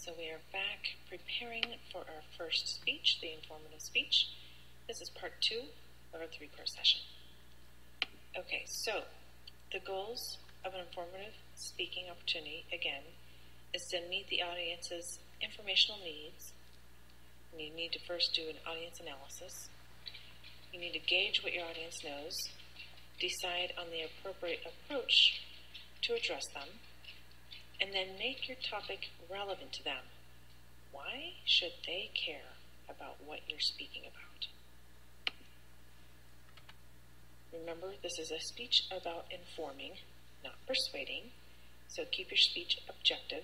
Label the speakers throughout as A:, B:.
A: So we are back preparing for our first speech, the informative speech. This is part 2 of our 3-part session. Okay, so the goals of an informative speaking opportunity, again, is to meet the audience's informational needs. And you need to first do an audience analysis. You need to gauge what your audience knows, decide on the appropriate approach to address them, and then make your topic relevant to them. Why should they care about what you're speaking about? Remember, this is a speech about informing, not persuading, so keep your speech objective.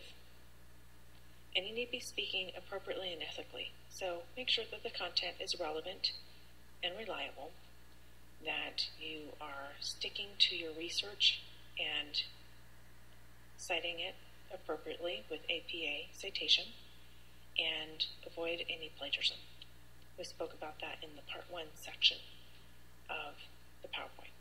A: And you need to be speaking appropriately and ethically, so make sure that the content is relevant and reliable, that you are sticking to your research and citing it appropriately with APA citation, and avoid any plagiarism. We spoke about that in the Part 1 section of the PowerPoint.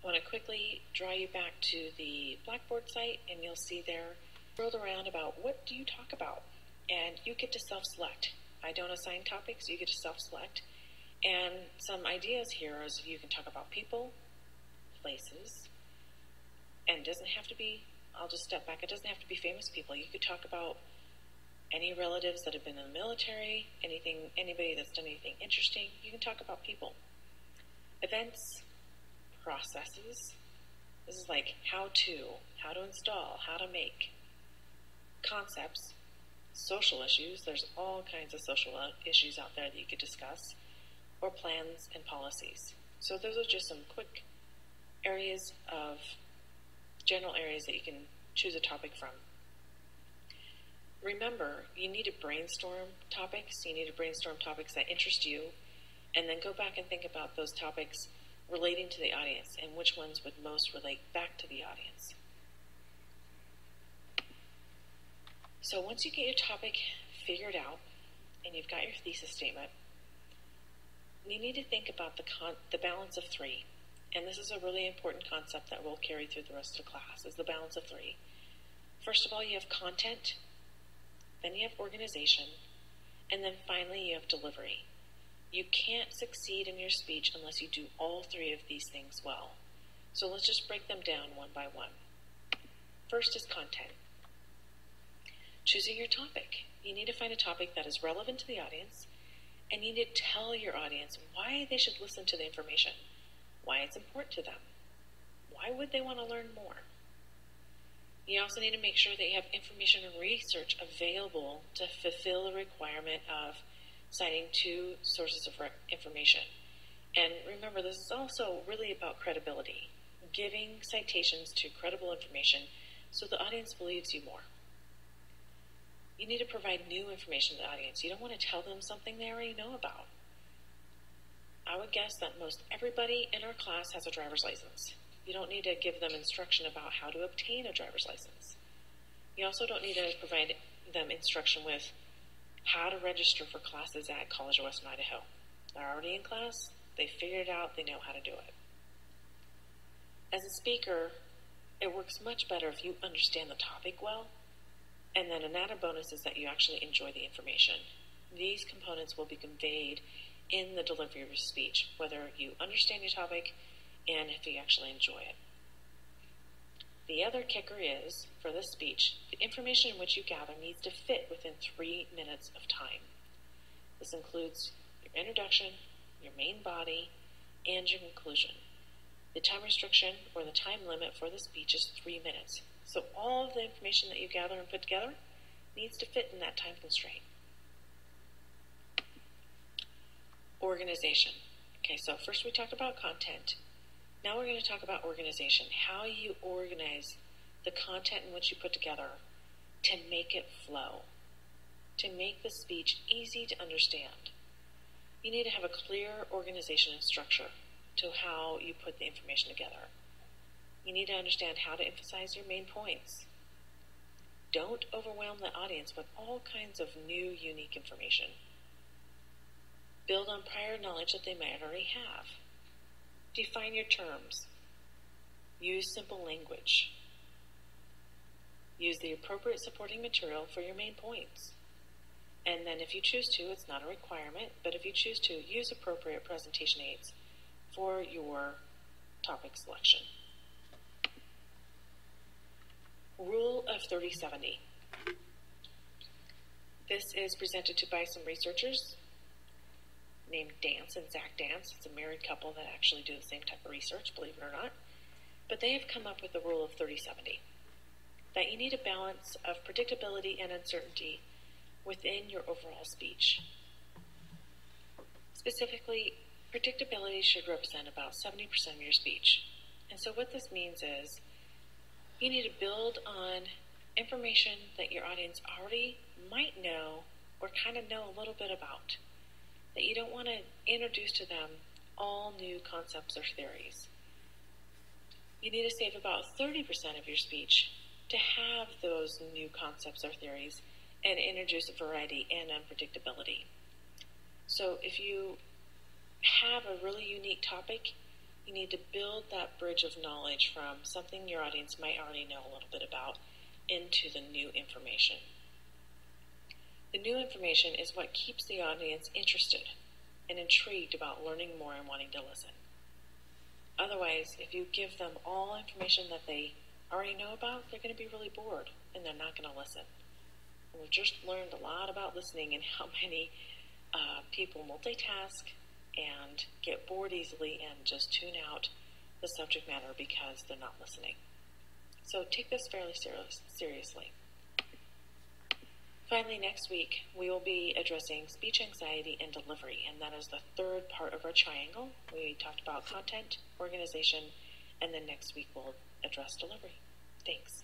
A: I want to quickly draw you back to the Blackboard site, and you'll see there rolled around about what do you talk about, and you get to self-select. I don't assign topics, you get to self-select, and some ideas here is you can talk about people, places, and it doesn't have to be, I'll just step back, it doesn't have to be famous people. You could talk about any relatives that have been in the military, anybody that's done anything interesting. You can talk about people. Events, processes. This is like how to install, how to make. Concepts, social issues. There's all kinds of social issues out there that you could discuss. Or plans and policies. So those are just some quick areas of general areas that you can choose a topic from. Remember, you need to brainstorm topics. You need to brainstorm topics that interest you, and then go back and think about those topics relating to the audience and which ones would most relate back to the audience. So once you get your topic figured out and you've got your thesis statement, you need to think about the balance of 3. And this is a really important concept that we'll carry through the rest of the class, is the balance of 3. First of all, you have content, then you have organization, and then finally you have delivery. You can't succeed in your speech unless you do all 3 of these things well. So let's just break them down one by one. First is content. Choosing your topic. You need to find a topic that is relevant to the audience, and you need to tell your audience why they should listen to the information, why it's important to them, why would they want to learn more. You also need to make sure that you have information and research available to fulfill the requirement of citing 2 sources of information. And remember, this is also really about credibility, giving citations to credible information so the audience believes you more. You need to provide new information to the audience. You don't want to tell them something they already know about. I would guess that most everybody in our class has a driver's license. You don't need to give them instruction about how to obtain a driver's license. You also don't need to provide them instruction with how to register for classes at College of Western Idaho. They're already in class, they figured it out, they know how to do it. As a speaker, it works much better if you understand the topic well, and then an added bonus is that you actually enjoy the information. These components will be conveyed in the delivery of your speech, whether you understand your topic and if you actually enjoy it. The other kicker is, for this speech, the information in which you gather needs to fit within 3 minutes of time. This includes your introduction, your main body, and your conclusion. The time restriction, or the time limit for the speech, is 3 minutes. So all of the information that you gather and put together needs to fit in that time constraint. Organization. Okay, so first we talked about content. Now we're going to talk about organization, how you organize the content in which you put together to make it flow, to make the speech easy to understand. You need to have a clear organization and structure to how you put the information together. You need to understand how to emphasize your main points. Don't overwhelm the audience with all kinds of new, unique information. Build on prior knowledge that they might already have. Define your terms. Use simple language. Use the appropriate supporting material for your main points. And then if you choose to, it's not a requirement, but if you choose to, use appropriate presentation aids for your topic selection. Rule of 30-70. This is presented by some researchers named Dance and Zach Dance. It's a married couple that actually do the same type of research, believe it or not. But they have come up with the rule of 30-70, that you need a balance of predictability and uncertainty within your overall speech. Specifically, predictability should represent about 70% of your speech. And so what this means is you need to build on information that your audience already might know or kind of know a little bit about. That you don't want to introduce to them all new concepts or theories. You need to save about 30% of your speech to have those new concepts or theories and introduce variety and unpredictability. So if you have a really unique topic, you need to build that bridge of knowledge from something your audience might already know a little bit about into the new information. The new information is what keeps the audience interested and intrigued about learning more and wanting to listen. Otherwise, if you give them all information that they already know about, they're going to be really bored and they're not going to listen. And we've just learned a lot about listening and how many people multitask and get bored easily and just tune out the subject matter because they're not listening. So take this fairly seriously. Finally, next week, we will be addressing speech anxiety and delivery, and that is the third part of our triangle. We talked about content, organization, and then next week we'll address delivery. Thanks.